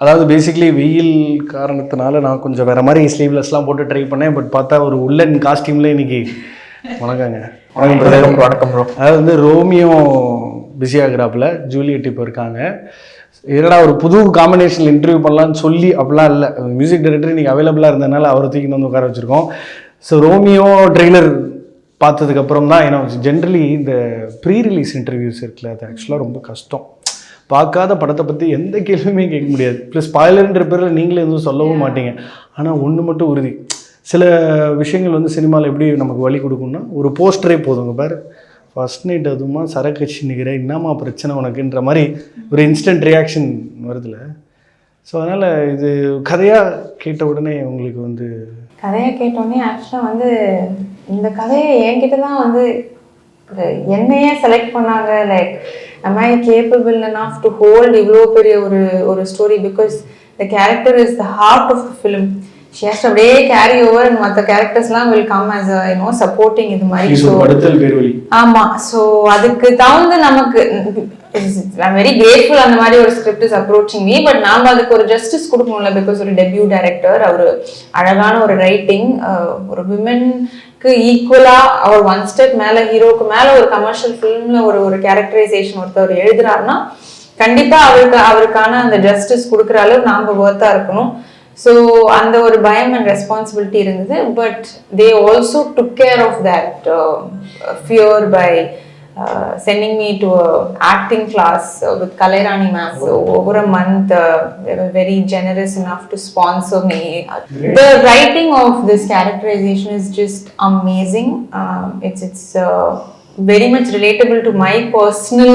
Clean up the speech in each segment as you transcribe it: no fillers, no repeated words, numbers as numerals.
அதாவது பேசிக்கலி வெயில் காரணத்தினால நான் கொஞ்சம் வேறு மாதிரி ஸ்லீவ்லெஸ்லாம் போட்டு ட்ரை பண்ணேன். பட் பார்த்தா ஒரு உள்ளன் காஸ்டியூமில் இன்னைக்கு வணக்கங்க. வணக்கம் ப்ரோ. அதாவது வந்து ரோமியோ பிஸி ஆகிறாப்புல, ஜூலியட் இப்போ இருக்காங்க. என்னடா ஒரு புது காம்பினேஷனில் இன்டர்வியூ பண்ணலான்னு சொல்லி அப்படிலாம் இல்லை. மியூசிக் டைரக்டர் இன்றைக்கி அவைலபிளாக இருந்ததுனால அவரை தூக்கிட்டு வந்து உட்கார வச்சுருக்கோம். ஸோ ரோமியோ ட்ரெய்லர் பார்த்ததுக்கப்புறம் தான் ஏன்னா ஜென்ரலி இந்த ப்ரீ ரிலீஸ் இன்டர்வியூஸ் இருக்குல்ல, அது ஆக்சுவலாக ரொம்ப கஷ்டம். பார்க்காத படத்தை பற்றி எந்த கேள்வியுமே கேட்க முடியாது. ப்ளஸ் ஸ்பாய்லர்ன்ற பேரில் நீங்களே எதுவும் சொல்லவும் மாட்டீங்க. ஆனால் ஒன்று மட்டும் உறுதி, சில விஷயங்கள் வந்து சினிமாவில் எப்படி நமக்கு வழி கொடுக்கும்னா ஒரு போஸ்டரே போதுங்க பாரு, ஃபர்ஸ்ட் நைட் அதுமா சரக்கட்சி நிற்கிற என்னம்மா பிரச்சனை உனக்குன்ற மாதிரி ஒரு இன்ஸ்டன்ட் ரியாக்ஷன் வருதுல்ல. ஸோ அதனால் இது கதையாக கேட்ட உடனே உங்களுக்கு வந்து கதையை கேட்டோடனே ஆக்சுவலாக வந்து இந்த கதையை என்கிட்ட தான் வந்து என்னையே செலக்ட் பண்ணாங்க. Like am I capable enough to hold இவ்வளோ பெரிய ஒரு story, because the character is the heart of the film. She has to அப்படியே கேரி ஓவர் அண்ட் மற்ற கேரக்டர்ஸ்லாம் will come as a supporting இது மாதிரி. ஸோ ஆமாம், ஸோ அதுக்கு தகுந்த நமக்கு I'm very grateful அந்த மாதிரி ஒரு script is approaching me. But நாம் அதுக்கு ஒரு ஜஸ்டிஸ் கொடுக்கணும்ல, பிகாஸ் ஒரு டெபியூ டைரக்டர், அவர் அழகான ஒரு ரைட்டிங், ஒரு விமென்க்கு ஈக்குவலா அவர் ஒன் ஸ்டெப் மேல, ஹீரோக்கு மேல ஒரு கமர்ஷியல் ஃபிலிம்ல ஒரு கேரக்டரைசேஷன் ஒருத்தர் எழுதுறாருன்னா கண்டிப்பா அவருக்கான அந்த ஜஸ்டிஸ் கொடுக்குற அளவு நாம ஒர்த்தா இருக்கணும். ஸோ அந்த ஒரு பயம் அண்ட் ரெஸ்பான்சிபிலிட்டி இருந்தது. But they also took care of that fear by sending me to a acting class with Kalairani ma'am. So over a month they were very generous enough to sponsor me. The writing of this characterization is just amazing. It's very much relatable to my personal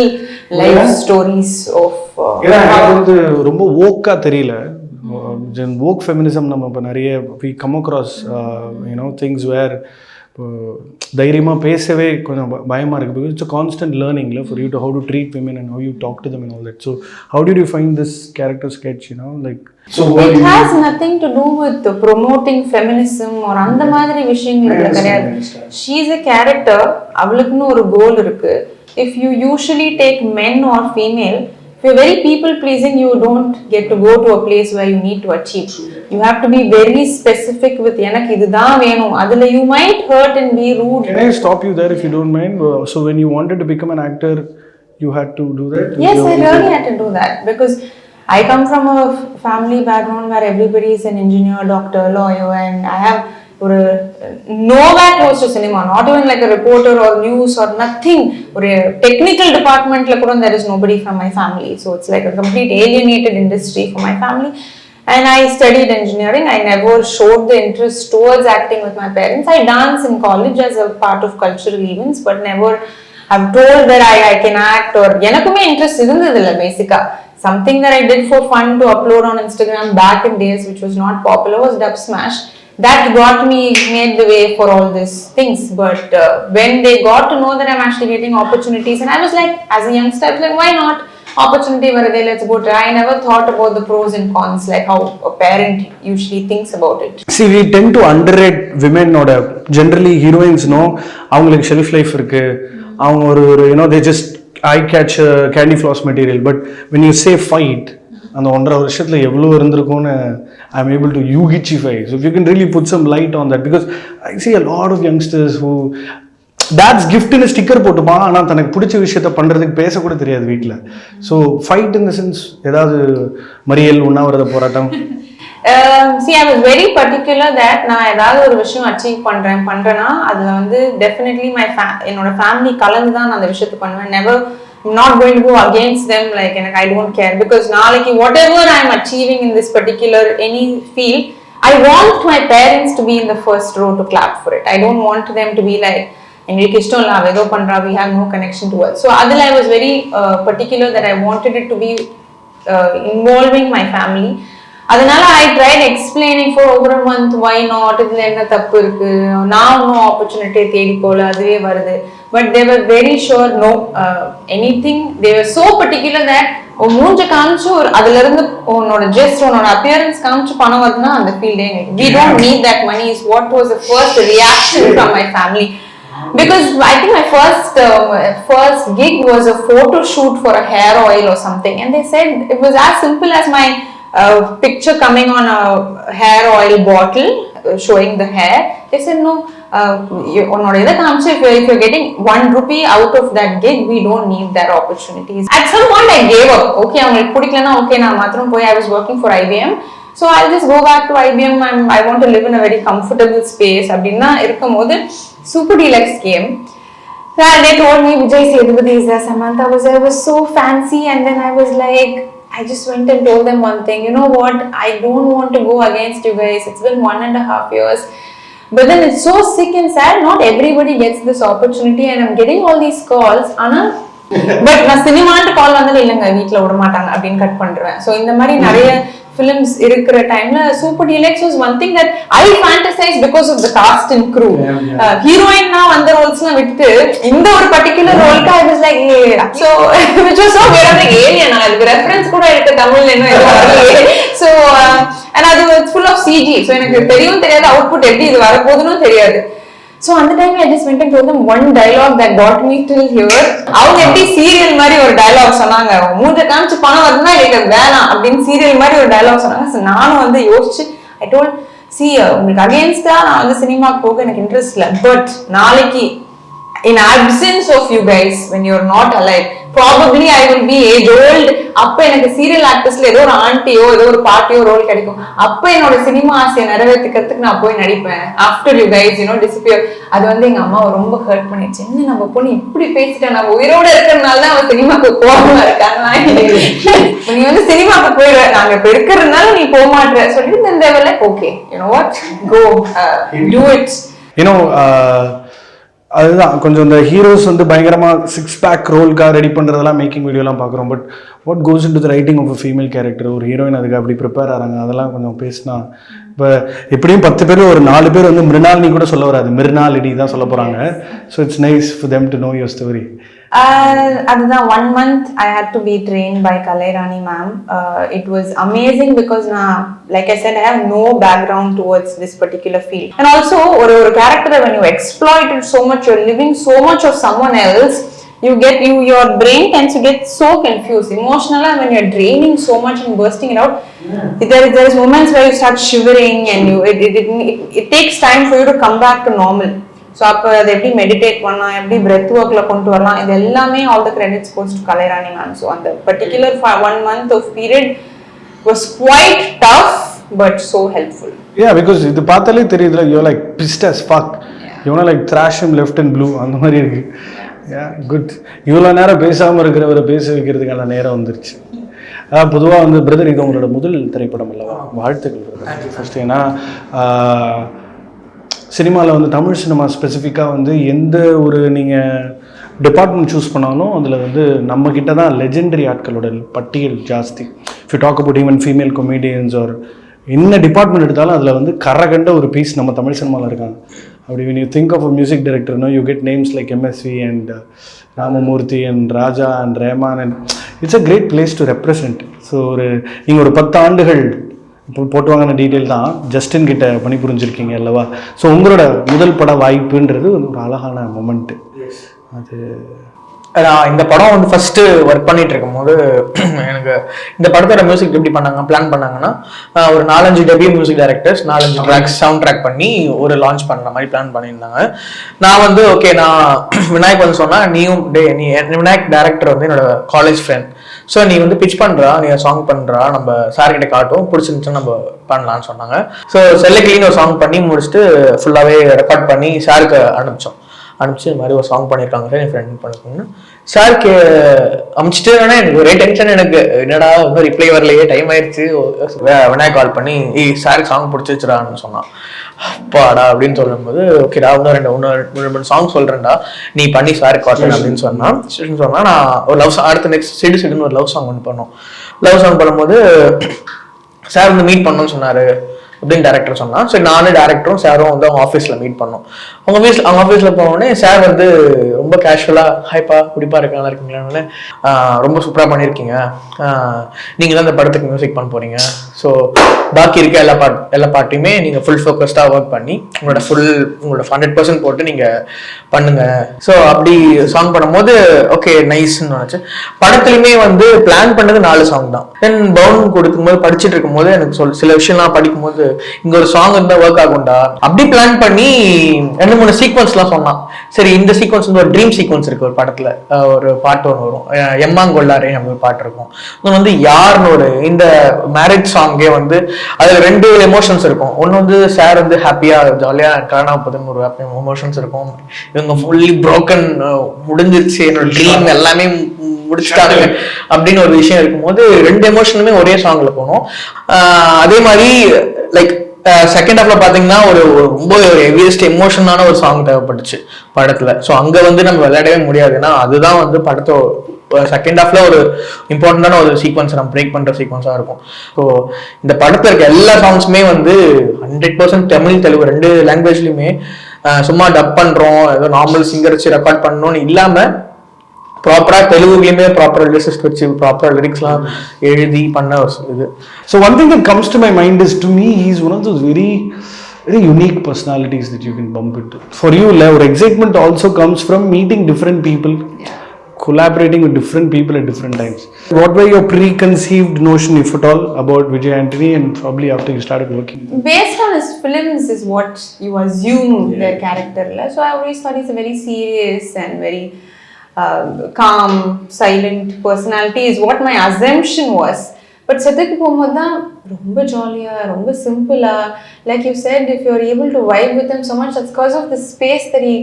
life stories of வந்து ரொம்ப ஓக்கா தெரியல. woke feminism நம்ம இப்ப நிறைய we come across things where தைரியமாக பேசவே கொஞ்சம் பயமாக இருக்குது. பிகாஸ் இட்ஸ் அ கான்ஸ்டன்ட் லேர்னிங்ல for you to how to treat women and how you talk to them and all that. So how did you find this character sketch? Like so it has nothing to do with promoting feminism or அந்த மாதிரி விஷயங்கள் கிடையாது. she is a character, அவளுக்குன்னு ஒரு கோல் இருக்கு. if you usually take men or female, if you're very people pleasing, you don't get to go to a place where you need to achieve. You have to be very specific with எனக்கு இதுதான் வேணும். அதுல you might hurt and be rude. Can I stop you there if you don't mind? So when you wanted to become an actor, you had to do that? Yes, I really had to do that because I come from a family background where everybody is an engineer, doctor, lawyer, and I have nowhere close to cinema, not even like a reporter or news or nothing. Or a technical department there is nobody from my family, so it's like a complete alienated industry for my family. And I studied engineering. I never showed the interest towards acting with my parents. I danced in college as a part of cultural events, but never have told that I can act or எனக்குமே interest இருந்ததில்லை. பேசிக்கா something that I did for fun to upload on Instagram back in days, which was not popular, was Dub Smash. That made the way for all these things. But when they got to know that I'm actually getting opportunities, and I was like, as a youngster, I was like, why not? Opportunity varade, let's go try. I never thought about the pros and cons like how a parent usually thinks about it. See, we tend to underrate women. Or generally heroines avங்களுக்கு shelf life இருக்கு, அவங்க ஒரு they just eye catch candy floss material. But when you say fight, அந்த 1.5 வருஷத்துல எவ்வளவு இருந்திருக்கும்னு I'm able to yugify. So if you can really put some light on that, because I see a lot of youngsters who dad's gift in a sticker போட்டுப்பான், ஆனால் தனக்கு பிடிச்ச விஷயத்த பண்ணுறதுக்கு பேசக்கூட தெரியாது வீட்டில். So fight in the sense ஏதாவது மறியல் உண்ணாவிரத போராட்டம்? See, I was very particular that நான் ஏதாவது ஒரு விஷயம் அச்சீவ் பண்றேன்னா அதுல வந்து definitely என்னோட ஃபேமிலி கலந்து தான் நான் அந்த விஷயத்தை பண்ணுவேன். never not going to go against them, like I don't care, because நாளைக்கு whatever I am achieving in this particular any field, I want my parents to be in the first row to clap for it. I don't want them to be like எங்களுக்கு இஷ்டம் இல்லை, அவ ஏதோ பண்றா, we have no connection to her. So அதில் I was very particular that I wanted it to be involving my family. அதனால I tried explaining for over a month why not, இதுல என்ன தப்பு இருக்கு, நான் இன்னும் ஆப்பர்ச்சுனிட்டியை தேடி போல, அதுவே வருது. But they were very sure no, anything, they were so particular that மூஞ்ச காமிச்சு அதுல இருந்து உன்னோட ஜஸ்ட் உன்னோட அப்பியரன்ஸ் காமிச்சு பணம் வருதுன்னா அந்த ஃபீல்டே we don't need that money is what was the first reaction from my family. Because I think my first gig was a photo shoot for a hair oil or something, and they said it was as simple as my picture coming on a hair oil bottle showing the hair. They said no, if you're getting 1 rupee out of that gig, we don't need that opportunities. At some point I gave up. Okay, I was working for IBM, so I'll just go back to IBM. I want to live in a very comfortable space. Super Deluxe came. They told me Vijay is there, Samantha was there. It was so fancy, and then I was like, I just went and told them one thing, you know what, I don't want to go against you guys. It's been 1.5 years. But then it's so sick and sad, not everybody gets this opportunity, and I'm getting all these calls. But நான் சினிமான்ட்டு கால் வந்தாலும் இல்லைங்க வீட்டில் விட மாட்டாங்க அப்படின்னு cut பண்ணுறேன். So இந்த மாதிரி நிறைய films இருக்கிற டைம்ல Super Deluxe was one thing that I fantasized because of the cast and crew. Heroine நான் வந்த ரோல்ஸ்லாம் விட்டுட்டு இந்த ஒரு பர்டிகுலர் ரோலுக்கு I was like, so which was so weird. I'm like, alien அதுக்கு ரெஃபரன்ஸ் கூட இருக்கு தமிழ்ல இன்னும் எதுவும் வரலையே. So and அது full of CG. So எனக்கு தெரியும் தெரியாது அவுட்புட் எப்படி இது வரப்போகுதுன்னு தெரியாது. So on the time I just went and told them one dialogue that got me till here. அவங்க எப்படி சீரியல் மாதிரி ஒரு டயலாக் சொன்னாங்க, மூஞ்ச காமிச்சு பணம் வருதுன்னா எனக்கு வேணாம் அப்படின்னு சீரியல் மாதிரி ஒரு டயலாக் சொன்னாங்க. ஸோ நானும் வந்து யோசிச்சு I told, see உங்களுக்கு அகேன்ஸ்டா நான் வந்து சினிமாக்கு போக எனக்கு இன்ட்ரெஸ்ட் இல்லை, பட் நாளைக்கு in absence of you guys when you're not alive, probably I will be age old. அப்ப எனக்கு சீரியல் ஆக்டர்ஸ்ல ஏதோ ஒரு ஆண்டியோ ஏதோ ஒரு பாட்டியோ ரோல் கிடைக்கும், அப்ப என்னோட சினிமா ஆசையை நிறைவேற்றிக்கிறதுக்கு நான் போய் நடிப்பேன். After you guys disappear. அது வந்து எங்க அம்மாவை ரொம்ப ஹர்ட் பண்ணிடுச்சு. என்ன நம்ம பொண்ணு இப்படி பேசிட்டா, நம்ம உயிரோட இருக்கிறதுனால தான் அவன் சினிமாக்கு போகாம இருக்காங்க, நீ வந்து சினிமாக்கு போயிடுற, நாங்க இப்ப இருக்கிறதுனால நீ போக மாட்டேற சொல்லிட்டு இந்த வேலை okay what go do it. அதுதான் கொஞ்சம் இந்த ஹீரோஸ் வந்து பயங்கரமாக 6-pack ரோல்காக ரெடி பண்ணுறதெல்லாம் மேக்கிங் வீடியோலாம் பார்க்குறோம். But what goes into the writing of a female character, ஒரு ஹீரோயின் அதுக்கு அப்படி ப்ரிப்பேர் ஆகிறாங்க, அதெல்லாம் கொஞ்சம் பேசினா. இப்போ எப்படியும் 10 பேர் ஒரு 4 பேர் வந்து மிருனாலினி கூட சொல்ல வராது, மிருனாலினி தான் சொல்ல போகிறாங்க. So it's nice for them to know your story. அதுதான் 1 month I had to be trained by Kalairani ma'am. It was amazing because like I said, I have no background towards this particular field. And also ஒரு character when you exploit it so much, you're living so much of someone else, your brain tends to get so confused emotionally when you're draining so much and bursting it out. There is moments where you start shivering and it takes time for you to come back to normal. So அப்போ அதை எப்படி meditate பண்ணலாம், எப்படி breadth ஒர்க்கில் கொண்டு வரலாம், இது எல்லாமே all the credits goes to Kalairani ma'am. So அந்த particular 1 month of period was quite tough but so helpful. Yeah, because இது பார்த்தாலே தெரியுதுல, you're like pissed as fuck. You wanna like thrash him left and blue, அந்த மாதிரி இருக்கு. Yeah, good. இவ்வளோ நேரம் பேசாமல் இருக்கிறவரை பேச வைக்கிறதுக்கான நேரம் வந்துருச்சு. பொதுவாக வந்து பிரதர், இது உங்களோட முதல் திரைப்படம் அல்லவா? வாழ்த்துக்கள் ஃபர்ஸ்ட். ஏன்னா சினிமாவில் வந்து தமிழ் சினிமா ஸ்பெசிஃபிக்காக வந்து எந்த ஒரு நீங்கள் டிபார்ட்மெண்ட் சூஸ் பண்ணாலும் அதில் வந்து நம்மக்கிட்ட தான் லெஜெண்டரி ஆட்களோட பட்டியல் ஜாஸ்தி. If you talk about even female comedians or என்ன டிபார்ட்மெண்ட் எடுத்தாலும் அதில் வந்து கரகண்ட ஒரு பீஸ் நம்ம தமிழ் சினிமாவில் இருக்காங்க. அப்படி when you think of a music director, you get names like MSV and Ramamurthy and Raja and Rahman and it's a great place to represent. So நீங்கள் ஒரு 10 ஆண்டுகள் இப்போ போட்டு வாங்கின டீட்டெயில் தான் ஜஸ்டின் கிட்ட பணி புரிஞ்சிருக்கீங்க அல்லவா? ஸோ உங்களோட முதல் பட வாய்ப்புன்றது ஒரு அழகான மொமெண்ட்டு. அது நான் இந்த படம் வந்து ஃபர்ஸ்ட் ஒர்க் பண்ணிட்டு இருக்கும் போது எனக்கு இந்த படத்தோட மியூசிக் எப்படி பிளான் பண்ணாங்கன்னா, ஒரு 4-5 debut music directors 4-5 tracks sound track பண்ணி ஒரு லான்ச் பண்ணுற மாதிரி பிளான் பண்ணியிருந்தாங்க. நான் வந்து ஓகே, நான் விநாயக் வந்து சொன்னா, நீ விநாயக் டைரக்டர் வந்து என்னோட காலேஜ் ஃப்ரெண்ட், ஸோ நீ வந்து பிச் பண்ணுறா, நீ சாங் பண்ணுறா, நம்ம சார்கிட்ட காட்டும், பிடிச்சிருந்துச்சுன்னு நம்ம பண்ணலான்னு சொன்னாங்க. ஸோ செல்லக்கிளின்னு ஒரு சாங் பண்ணி முடிச்சுட்டு ஃபுல்லாகவே ரெக்கார்ட் பண்ணி சாருக்கு அனுப்பிச்சு இது மாதிரி ஒரு சாங் பண்ணியிருக்காங்க சார், என் ஃப்ரெண்ட் பண்ணிருக்காங்க. சாருக்கு அனுப்பிச்சிட்டு எனக்கு ஒரே டென்ஷன், எனக்கு என்னடா இன்னும் ரிப்ளை வரலையே, டைம் ஆயிடுச்சு. விநாயக் கால் பண்ணி சாருக்கு சாங் பிடிச்சிச்சுடான்னு சொன்னான். அப்பாடா அப்படின்னு சொல்லும்போது, ஓகேடா இன்னும் 2 சாங் சொல்றேன்டா, நீ பண்ணி சாருக்கு காட்டுறேன் அப்படின்னு சொன்னா நான் ஒரு அடுத்த நெக்ஸ்ட் சிடுன்னு ஒரு லவ் சாங் ஒன்று பண்ணோம். லவ் சாங் பண்ணும்போது சார் வந்து மீட் பண்ணணும்னு சொன்னாரு. அப்படின்னு டேரக்டர் சொன்னா. சரி நானும் டேரக்டரும் சாரும் வந்து அவங்க ஆஃபீஸ்ல மீட் பண்ணோம். அவங்க ஆஃபீஸ்ல போனோடனே சார் வந்து ரொம்ப கேஷுவலா ஹாய்ப்பா குடிப்பா இருக்கா இருக்கீங்களா, ரொம்ப சூப்பரா பண்ணியிருக்கீங்க, நீங்க தான் இந்த படத்துக்கு மியூசிக் பண்ண போறீங்க, ஸோ பாக்கி இருக்க எல்லா பாட்டையுமே நீங்க ஃபுல் ஃபோக்கஸ்டா ஒர்க் பண்ணி உங்களோட 100% போட்டு நீங்க பண்ணுங்க. ஸோ அப்படி சாங் பண்ணும்போது ஓகே நைஸ்ன்னு நினைச்சு. படத்துலையுமே வந்து பிளான் பண்ணது 4 சாங் தான். தென் பவுன் கொடுக்கும்போது படிச்சுட்டு இருக்கும்போது எனக்கு சில விஷயம்லாம் படிக்கும்போது இங்க ஒரு சாங் இருந்தா ஒர்க் ஆகும்டா அப்படி பிளான் பண்ணி 2-3 சீக்வன்ஸ்லாம் சொன்னான். சரி இந்த சீக்வன்ஸ் வந்து ஒரு ட்ரீம் சீக்வன்ஸ் இருக்கு ஒரு படத்துல, ஒரு பாட்டு ஒன்று வரும், எம்மாங்கொள்ளாரே நம்ம பாட்டு இருக்கும். இன்னொன்று வந்து யாருன்னு ஒரு இந்த மேரேஜ் சாங்கே வந்து அதுல 2 எமோஷன்ஸ் இருக்கும். ஒன்று வந்து சார் வந்து ஹாப்பியா ஜாலியா கல்யாணம் ஆகுதுன்னு ஒரு எமோஷன்ஸ் இருக்கும். இவங்க ஃபுல்லி ப்ரோக்கன் முடிஞ்சிருச்சு என்னோட ட்ரீம் எல்லாமே முடிச்சுட்டாங்க அப்படின்னு ஒரு விஷயம் இருக்கும்போது 2 எமோஷனுமே ஒரே சாங்ல போனோம். அதே மாதிரி லைக் செகண்ட் ஹாஃப்ல பாத்தீங்கன்னா ஒரு ரொம்ப ஒரு ஹெவியஸ்ட் எமோஷனான ஒரு சாங் தேவைப்பட்டுச்சு படத்துல. ஸோ அங்க வந்து நம்ம விளையாடவே முடியாது, ஏன்னா அதுதான் வந்து படத்தோ செகண்ட் ஹாஃப்ல ஒரு இம்பார்ட்டன்டான ஒரு சீக்வன்ஸ் நம்ம பிரேக் பண்ற சீக்வன்ஸா இருக்கும். ஸோ இந்த படத்துல இருக்க எல்லா சாங்ஸுமே வந்து 100% தமிழ் தெலுங்கு 2 லாங்குவேஜ்லயுமே சும்மா டப் பண்றோம் ஏதோ நார்மல் சிங்கர் வச்சு ரெக்கார்ட் பண்ணணும்னு இல்லாம ப்ராப்பரா தெலுங்குலயுமே ப்ராப்பர் லிரிக்ஸ் வச்சு ப்ராப்பர் லிரிக்ஸ்லாம் எழுதி பண்ண ஒரு இது. So one thing that comes to my mind is, to me, he's one of those very unique personalities that you can bump into. For you, our excitement also comes from meeting different people, collaborating with different people at different times. What were your preconceived notion, if at all, about Vijay Antony, and probably after you started working? Based on his films is what you assume their character. So I always thought he's a very serious and very calm, silent personality is what my assumption was. But செத்துக்கு போகும்போது தான் ரொம்ப ஜாலியா ரொம்ப சிம்பிளா, like you said, if you're able to vibe with him so much, that's because of the space that he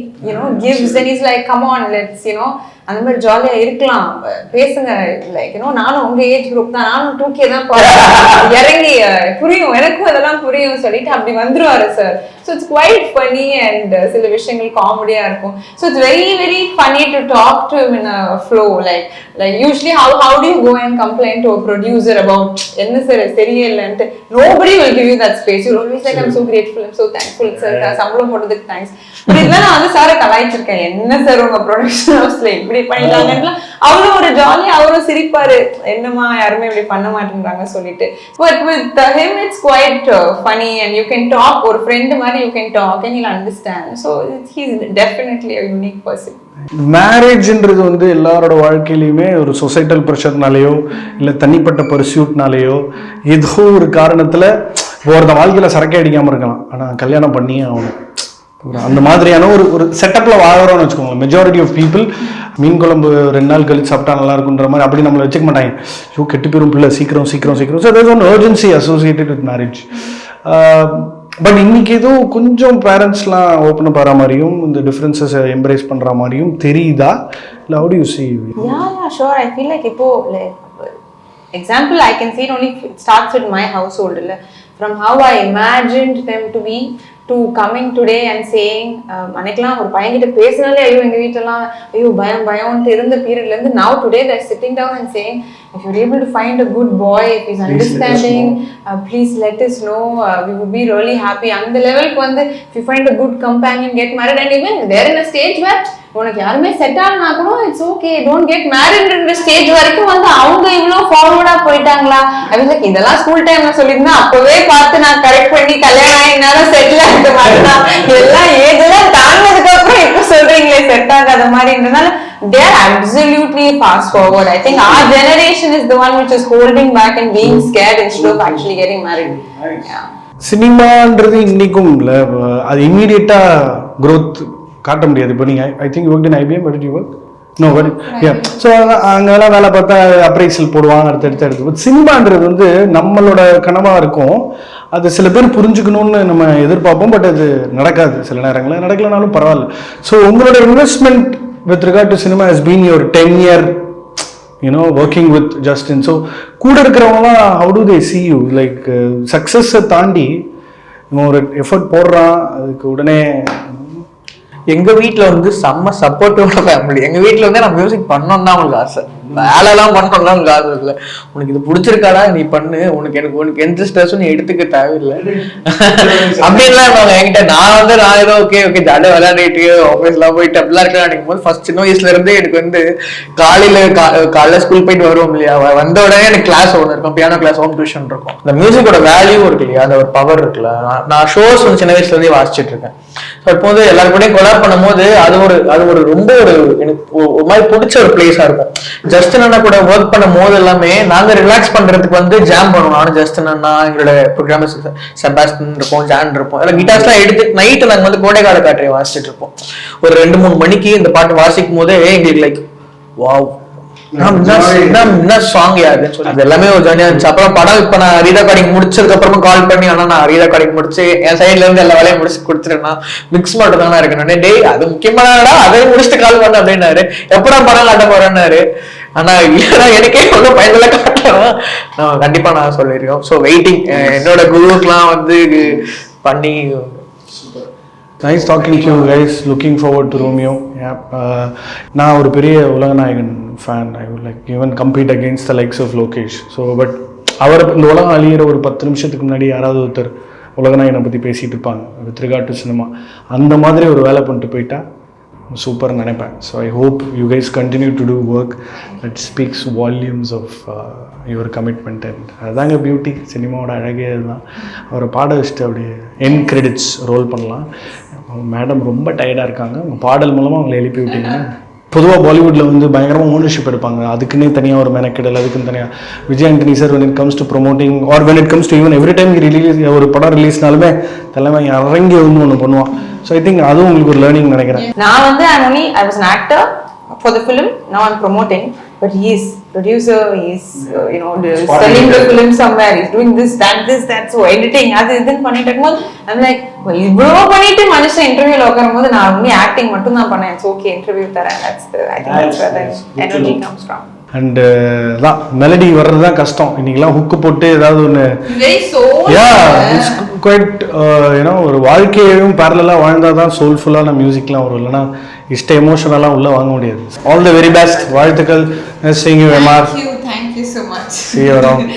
gives. And he's like, come on, let's அந்த மாதிரி ஜாலியா இருக்கலாம், பேசுங்க, லைக் நானும் உங்க ஏஜ் குரூப் தான், நானும் 2K தான் இறங்கி புரியும் எனக்கும் அதெல்லாம் புரியும் சொல்லிட்டு அப்படி வந்துருவாரு sir. So it's quite funny and சில விஷயங்கள் காமெடியா இருக்கும். So it's very very funny to talk to him in a flow. Like usually how do you go and complaint to producer about என்ன சார் சரியில்லைன்ட்டு. nobody will give you that space. You're always like, I'm so grateful, I'm so thankful sir, சம்பளம் போட்டதுக்கு thanks. But இதெல்லாம் நான் வந்து சாரை கலாய்ச்சிருக்கேன், என்ன sir உங்க ப்ரொடக்ஷன் ஹவுஸ்ல இப்படி பண்ணிட்டாங்க. அவரும் ஒரு ஜாலியா அவரும் சிரிப்பாரு, என்னமா யாருமே இப்படி பண்ண மாட்டேங்கிறாங்க சொல்லிட்டு. But with him it's quite funny and you can talk, ஒரு ஃப்ரெண்ட் மாதிரி you can talk and he'll understand. So he's definitely a unique person. மேரேஜ்ன்றது வந்து எல்லாரோட வாழ்க்கையிலையுமே ஒரு சொசைட்டல் ப்ரெஷர்னாலேயோ இல்லை தனிப்பட்ட பர்சியூட்னாலேயோ ஏதோ ஒரு காரணத்தில் ஒருத்த வாழ்க்கையில் சரக்கே அடிக்காமல் இருக்கலாம், ஆனால் கல்யாணம் பண்ணியே ஆகணும். அந்த மாதிரியான ஒரு செட்டப்பில் வாழறோம்னு வச்சுக்கோங்களேன். மெஜாரிட்டி ஆஃப் பீப்புள் மீன் குழம்பு 2 நாள் கழிச்சு சாப்பிட்டா நல்லா இருக்குன்ற மாதிரி அப்படி நம்மளை வச்சுக்க மாட்டாங்க. ஸோ கெட்டு போயிரும் பிள்ளை சீக்கிரம். So there is one urgency associated with marriage. பட் இன்னைக்கு ஏதோ கொஞ்சம் பேரண்ட்ஸ்லாம் ஓப்பன் ஆகிற மாதிரியும் இந்த டிஃப்ரென்சஸை எம்ப்ரேஸ் பண்ணுற மாதிரியும் தெரியுதா, இல்லை how do you see? Yeah, sure. I feel like இப்போ example I can see it only starts with my household. From how I imagined them to be to coming today and saying அன்னைக்கெல்லாம் ஒரு பையன்கிட்ட பேசினாலே ஐயோ எங்கள் வீட்டிலலாம் ஐயோ பயம்ட்டு இருந்த பீரியட்லேருந்து now today they're sitting down and saying, if you're able to find a good boy, if he's understanding, please let us know, we would be really happy. அந்த லெவலுக்கு வந்து if you find a good companion, get married. And even they're in a stage where உனக்கு யாருமே set ஆகனா கூட it's okay, don't get மேரிட்ன்ற stage வரைக்கும் வந்து அவங்க இவ்வளோ ஃபார்வர்டா போயிட்டாங்களா. அப்படின்னு இதெல்லாம் ஸ்கூல் டைம்ல சொல்லியிருந்தா அப்பவே பார்த்து நான் கரெக்ட் பண்ணி கல்யாணம் ஆகினாலும் செட்டில் ஆகிட்ட மாட்டேன். எல்லாம் ஏஜ் எல்லாம் தாண்டினதுக்கு அப்புறம் இப்போ சொல்றீங்களே செட் ஆகாத மாதிரின்றதுனால they are absolutely fast forward. I think our generation is the one which is holding back and being scared instead of actually getting married. சினிமான்றது இன்னைக்கும் இல்லை, அது இம்மீடியட்டா growth காட்ட முடியாது. இப்போ நீங்கள் I think work in IBM, but you work no but yeah. ஸோ அங்கெல்லாம் வேலை பார்த்தா அப்ரைசல் போடுவாங்க அடுத்தடுத்து. பட் சினிமான்றது வந்து நம்மளோட கனவாக இருக்கும், அது சில பேர் புரிஞ்சுக்கணும்னு நம்ம எதிர்பார்ப்போம், பட் அது நடக்காது சில நேரங்களில், நடக்கலனாலும் பரவாயில்ல. ஸோ உங்களோட investment with regard to cinema has been your 10-year working with Justin. So கூட இருக்கிறவங்களாம் how do they see you, like சக்ஸஸை தாண்டி ஒரு எஃபர்ட் போடுறான் அதுக்கு உடனே. எங்க வீட்டுல வந்து செம்ம சப்போர்ட்டிவான ஃபேமிலி. எங்க வீட்டுல வந்து நான் மியூசிக் பண்ணணும் தான் அவங்களுக்கு ஆசை. வேலைலாம் பண்றோம்லாம் காது இல்லை. உனக்கு இது பிடிச்சிருக்காடா நீ பண்ணு, உனக்கு எந்த ஸ்ட்ரெஸ்ஸும் நீ எடுத்துக்க தேவையில்லை அப்படின்லாம் என்கிட்ட. நான் ஏதோ ஓகே ஜாலியாக விளையாடிட்டு ஆஃபீஸ்லாம் போயிட்டு அப்படிலாம் இருக்கலாம் நினைக்கும் போது ஃபர்ஸ்ட் சின்ன வயசுல இருந்தே எனக்கு காலையில ஸ்கூல் போயிட்டு வருவோம் இல்லையா, வந்த உடனே எனக்கு கிளாஸ் ஒன்று இருக்கும், பியானோ கிளாஸ், ஹோம் டியூஷன் இருக்கும். இந்த மியூசிக்கோட வேல்யூ இருக்கு இல்லையா, அந்த ஒரு பவர் இருக்குல்ல. நான் ஷோஸ் சின்ன வயசுல இருந்தே வாசிச்சுட்டு இருக்கேன். ஸோ இப்போ எல்லாரும் கூட கொலாப் பண்ணும் போது அது ஒரு ரொம்ப எனக்கு ஒரு மாதிரி பிடிச்ச ஒரு பிளேஸா இருக்கும். ஜஸ்டின் அண்ணா கூட ஒர்க் பண்ணும் போது எல்லாமே நாங்க ரிலாக்ஸ் பண்றதுக்கு ஜாம் பண்ணுவோம். நானும் ஜஸ்டின் அண்ணா, எங்களோட ப்ரோக்ராமர் செபாஸ்டின் இருப்போம், ஜான் இருப்போம். எல்லாம் கிட்டார்ஸ் எல்லாம் எடுத்து நைட்டு நாங்க கோடைக்கால காற்றை வாசிச்சுட்டு இருப்போம். ஒரு 2-3 மணிக்கு இந்த பாட்டு வாசிக்கும் போதே எங்களுக்கு லைக் வாவ் என்ன சாங் யாருன்னு சொல்லி அது எல்லாமே ஒரு ஜாலியா இருந்துச்சு. அப்புறம் படம் இப்ப நான் ரீரெக்கார்டிங் முடிச்சதுக்கு அப்புறமா கால் பண்ணி, ஆனா நான் ரீரெக்கார்டிங் முடிச்சு என் சைட்ல இருந்து எல்லா வேலையும் முடிச்சு கொடுத்துருன்னா மிக்ஸ் மட்டும் தானே இருக்கேன். டேய் அது முக்கியமானடா, அதையும் முடிச்சுட்டு கால் பண்ண அப்படின்னாரு. எப்படா படம் காட்ட போறேன்னாரு. ஆனா இல்லைன்னா எனக்கே ஒன்றும் பயனில் காட்டணும். நான் கண்டிப்பா நான் சொல்லியிருக்கோம். ஸோ வெயிட்டிங் என்னோட குருவுக்குலாம் பண்ணி. Nice talking to you guys. Looking forward to Romeo. நான் ஒரு பெரிய உலகநாயகன் fan. I would like even compete against the likes of Lokesh. So but அவர் இந்த உலகம் அழியிற ஒரு 10 நிமிஷத்துக்கு முன்னாடி யாராவது ஒருத்தர் உலகநாயகனை பற்றி பேசிகிட்டு இருப்பாங்க வித் ரிகார்ட் டு சினிமா. அந்த மாதிரி ஒரு வேலை பண்ணிட்டு போயிட்டா சூப்பர்னு நினைப்பேன். So I hope you guys continue to do work that speaks volumes of your commitment. And அதுதாங்க பியூட்டி, சினிமாவோட அழகே அதுதான். அவரை பாட வச்சுட்டு அப்படியே என் கிரெடிட்ஸ் ரோல் பண்ணலாம். மேடம் ரொம்ப டயர்டாக இருக்காங்க, உங்கள் பாடல் மூலமாக அவங்களை எழுப்பி விட்டீங்கன்னா. பொதுவாக பாலிவுட்டில் பயங்கரமாக ஓனர்ஷிப் எடுப்பாங்க, அதுக்குன்னே தனியாக ஒரு மெனக்கெடல், அதுக்குன்னு தனியாக. Vijay Antony sir when it comes to promoting or when it comes to even every time release ஒரு படம் ரிலீஸ்னாலுமே தலைமை இறங்கி ஒன்று பண்ணுவான். ஸோ ஐ திங்க் அதுவும் உங்களுக்கு ஒரு லேர்னிங் நினைக்கிறேன். நான் I was an actor for the film, now I'm promoting, but he is producer, he is selling the film somewhere, he's doing this that, so editing அது இதுன்னு பண்ணிட்டு இருக்கும்போது I'm like இவ்வளோ பண்ணிட்டு மனுஷன் இன்டர்வியூல உட்காரும்போது நான் only acting மட்டும் தான் பண்ணேன். It's okay, interview தரேன். I think that's where the energy comes from. And தான் மெலடி வர்றது தான் கஷ்டம். இன்னைக்கெல்லாம் ஹுக்கு போட்டு ஏதாவது ஒன்று குவைட் ஒரு வாழ்க்கையையும் பேரலாக வாழ்ந்தால் தான் சோல்ஃபுல்லான மியூசிக்லாம் வரும். இல்லைன்னா இஷ்ட எமோஷனெல்லாம் உள்ளே வாங்க முடியாது. All the very best. வாழ்த்துக்கள். Thank you so much. See you around.